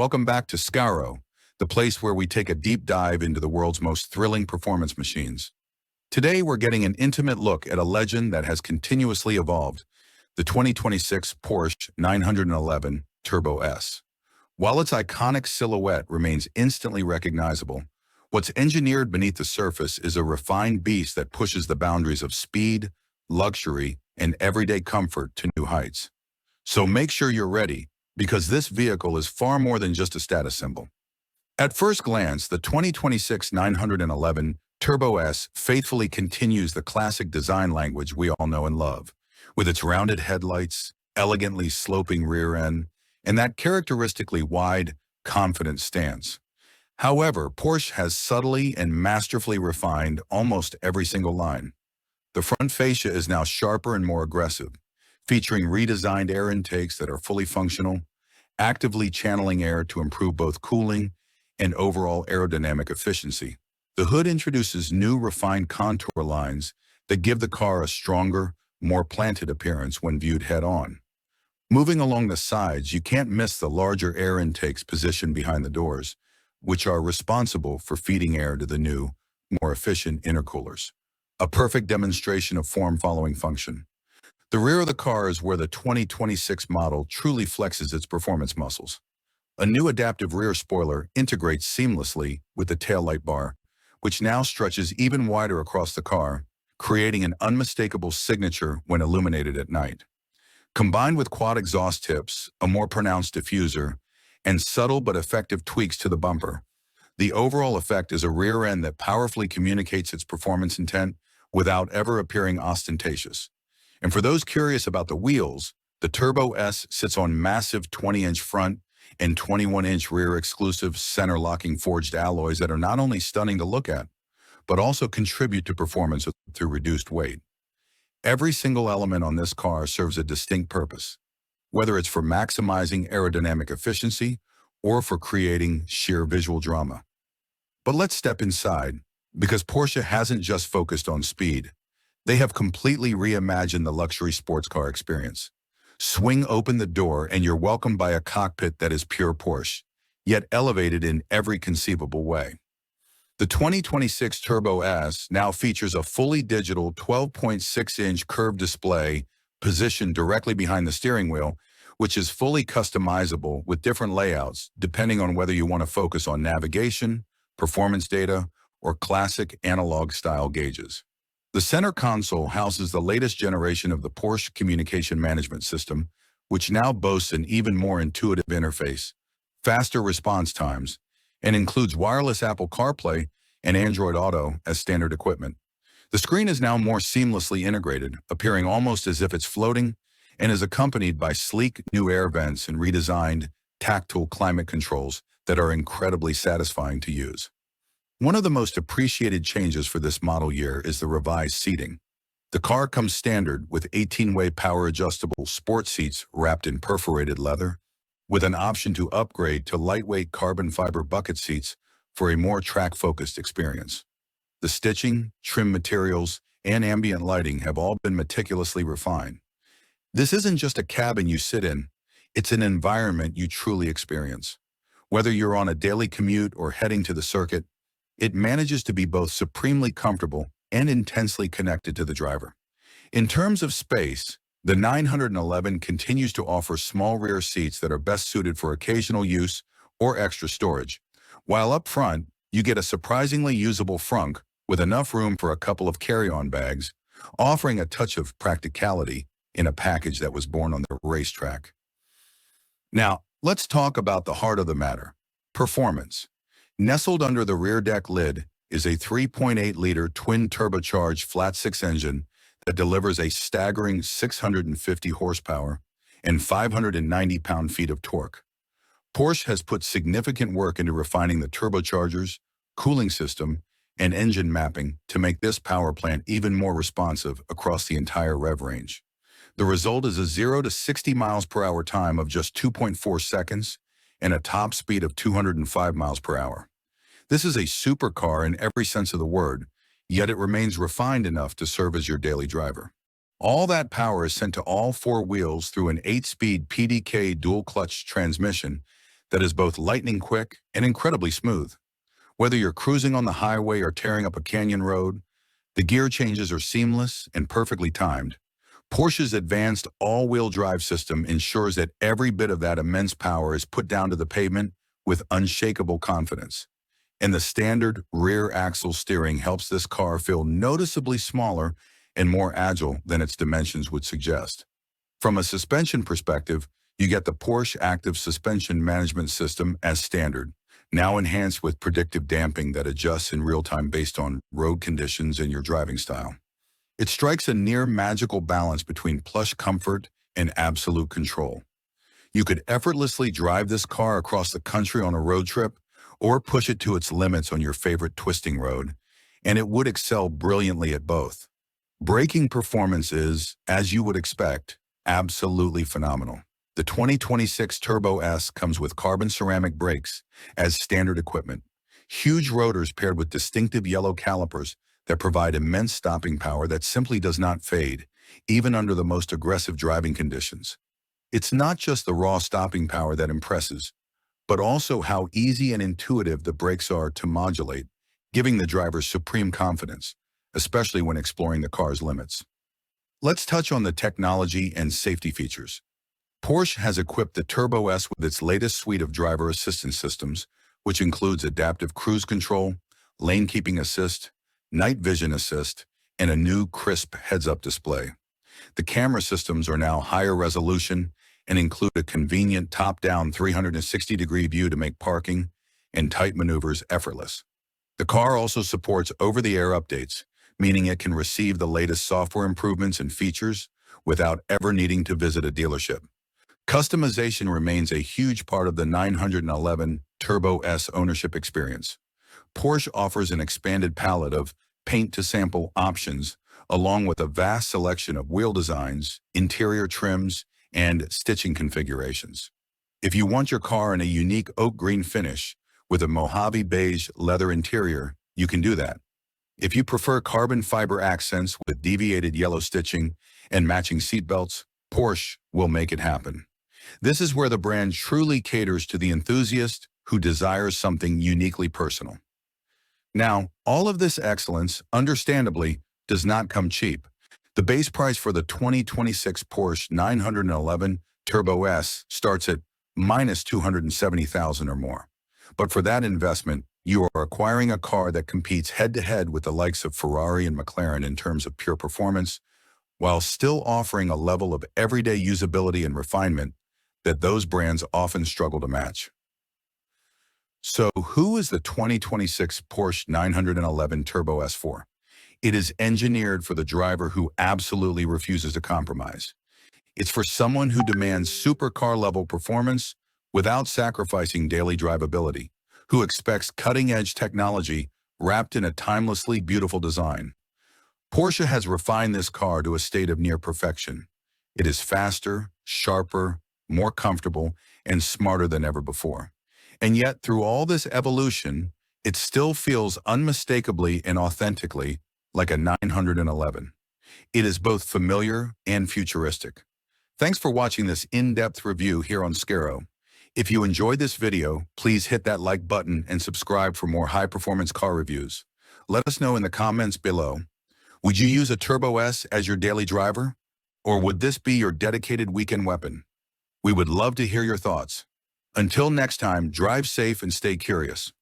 welcome back to Scaro, the place where we take a deep dive into the world's most thrilling performance machines. Today, we're getting an intimate look at a legend that has continuously evolved, the 2026 Porsche 911 Turbo S. While its iconic silhouette remains instantly recognizable, what's engineered beneath the surface is a refined beast that pushes the boundaries of speed, luxury, and everyday comfort to new heights. So make sure you're ready, because this vehicle is far more than just a status symbol. At first glance, the 2026 911 Turbo S faithfully continues the classic design language we all know and love, with its rounded headlights, elegantly sloping rear end, and that characteristically wide, confident stance. However, Porsche has subtly and masterfully refined almost every single line. The front fascia is now sharper and more aggressive, featuring redesigned air intakes that are fully functional, actively channeling air to improve both cooling and overall aerodynamic efficiency. The hood introduces new refined contour lines that give the car a stronger, more planted appearance when viewed head-on. Moving along the sides, you can't miss the larger air intakes positioned behind the doors, which are responsible for feeding air to the new, more efficient intercoolers. A perfect demonstration of form-following function. The rear of the car is where the 2026 model truly flexes its performance muscles. A new adaptive rear spoiler integrates seamlessly with the taillight bar, which now stretches even wider across the car, creating an unmistakable signature when illuminated at night. Combined with quad exhaust tips, a more pronounced diffuser, and subtle but effective tweaks to the bumper, the overall effect is a rear end that powerfully communicates its performance intent without ever appearing ostentatious. And for those curious about the wheels, the Turbo S sits on massive 20-inch front and 21-inch rear exclusive center-locking forged alloys that are not only stunning to look at, but also contribute to performance through reduced weight. Every single element on this car serves a distinct purpose, whether it's for maximizing aerodynamic efficiency or for creating sheer visual drama. But let's step inside, because Porsche hasn't just focused on speed. They have completely reimagined the luxury sports car experience. Swing open the door and you're welcomed by a cockpit that is pure Porsche, yet elevated in every conceivable way. The 2026 Turbo S now features a fully digital 12.6-inch curved display positioned directly behind the steering wheel, which is fully customizable with different layouts depending on whether you want to focus on navigation, performance data, or classic analog-style gauges. The center console houses the latest generation of the Porsche Communication Management System, which now boasts an even more intuitive interface, faster response times, and includes wireless Apple CarPlay and Android Auto as standard equipment. The screen is now more seamlessly integrated, appearing almost as if it's floating, and is accompanied by sleek new air vents and redesigned tactile climate controls that are incredibly satisfying to use. One of the most appreciated changes for this model year is the revised seating. The car comes standard with 18-way power-adjustable sport seats wrapped in perforated leather, with an option to upgrade to lightweight carbon fiber bucket seats for a more track-focused experience. The stitching, trim materials, and ambient lighting have all been meticulously refined. This isn't just a cabin you sit in, it's an environment you truly experience. Whether you're on a daily commute or heading to the circuit, it manages to be both supremely comfortable and intensely connected to the driver. In terms of space, the 911 continues to offer small rear seats that are best suited for occasional use or extra storage, while up front, you get a surprisingly usable frunk with enough room for a couple of carry-on bags, offering a touch of practicality in a package that was born on the racetrack. Now, let's talk about the heart of the matter, performance. Nestled under the rear deck lid is a 3.8-liter twin-turbocharged flat-six engine that delivers a staggering 650 horsepower and 590 pound-feet of torque. Porsche has put significant work into refining the turbochargers, cooling system, and engine mapping to make this power plant even more responsive across the entire rev range. The result is a 0 to 60 miles per hour time of just 2.4 seconds and a top speed of 205 miles per hour. This is a supercar in every sense of the word, yet it remains refined enough to serve as your daily driver. All that power is sent to all four wheels through an 8-speed PDK dual-clutch transmission that is both lightning quick and incredibly smooth. Whether you're cruising on the highway or tearing up a canyon road, the gear changes are seamless and perfectly timed. Porsche's advanced all-wheel drive system ensures that every bit of that immense power is put down to the pavement with unshakable confidence. And the standard rear axle steering helps this car feel noticeably smaller and more agile than its dimensions would suggest. From a suspension perspective, you get the Porsche Active Suspension Management System as standard, now enhanced with predictive damping that adjusts in real time based on road conditions and your driving style. It strikes a near magical balance between plush comfort and absolute control. You could effortlessly drive this car across the country on a road trip or push it to its limits on your favorite twisting road, and it would excel brilliantly at both. Braking performance is, as you would expect, absolutely phenomenal. The 2026 Turbo S comes with carbon ceramic brakes as standard equipment, huge rotors paired with distinctive yellow calipers that provide immense stopping power that simply does not fade, even under the most aggressive driving conditions. It's not just the raw stopping power that impresses, but also how easy and intuitive the brakes are to modulate, giving the driver supreme confidence, especially when exploring the car's limits. Let's touch on the technology and safety features. Porsche has equipped the Turbo S with its latest suite of driver assistance systems, which includes adaptive cruise control, lane keeping assist, night vision assist, and a new crisp heads-up display. The camera systems are now higher resolution and include a convenient top-down 360-degree view to make parking and tight maneuvers effortless. The car also supports over-the-air updates, meaning it can receive the latest software improvements and features without ever needing to visit a dealership. Customization remains a huge part of the 911 Turbo S ownership experience. Porsche offers an expanded palette of paint-to-sample options, along with a vast selection of wheel designs, interior trims, and stitching configurations. If you want your car in a unique oak green finish with a Mojave beige leather interior, you can do that. If you prefer carbon fiber accents with deviated yellow stitching and matching seatbelts, Porsche will make it happen. This is where the brand truly caters to the enthusiast who desires something uniquely personal. Now, all of this excellence, understandably, does not come cheap. The base price for the 2026 Porsche 911 Turbo S starts at minus $270,000 or more. But for that investment, you are acquiring a car that competes head-to-head with the likes of Ferrari and McLaren in terms of pure performance, while still offering a level of everyday usability and refinement that those brands often struggle to match. So, who is the 2026 Porsche 911 Turbo S for? It is engineered for the driver who absolutely refuses to compromise. It's for someone who demands supercar-level performance without sacrificing daily drivability, who expects cutting-edge technology wrapped in a timelessly beautiful design. Porsche has refined this car to a state of near perfection. It is faster, sharper, more comfortable, and smarter than ever before. And yet, through all this evolution, it still feels unmistakably and authentically like a 911. It is both familiar and futuristic. Thanks for watching this in-depth review here on Scaro. If you enjoyed this video, please hit that like button and subscribe for more high-performance car reviews. Let us know in the comments below. Would you use a Turbo S as your daily driver? Or would this be your dedicated weekend weapon? We would love to hear your thoughts. Until next time, drive safe and stay curious.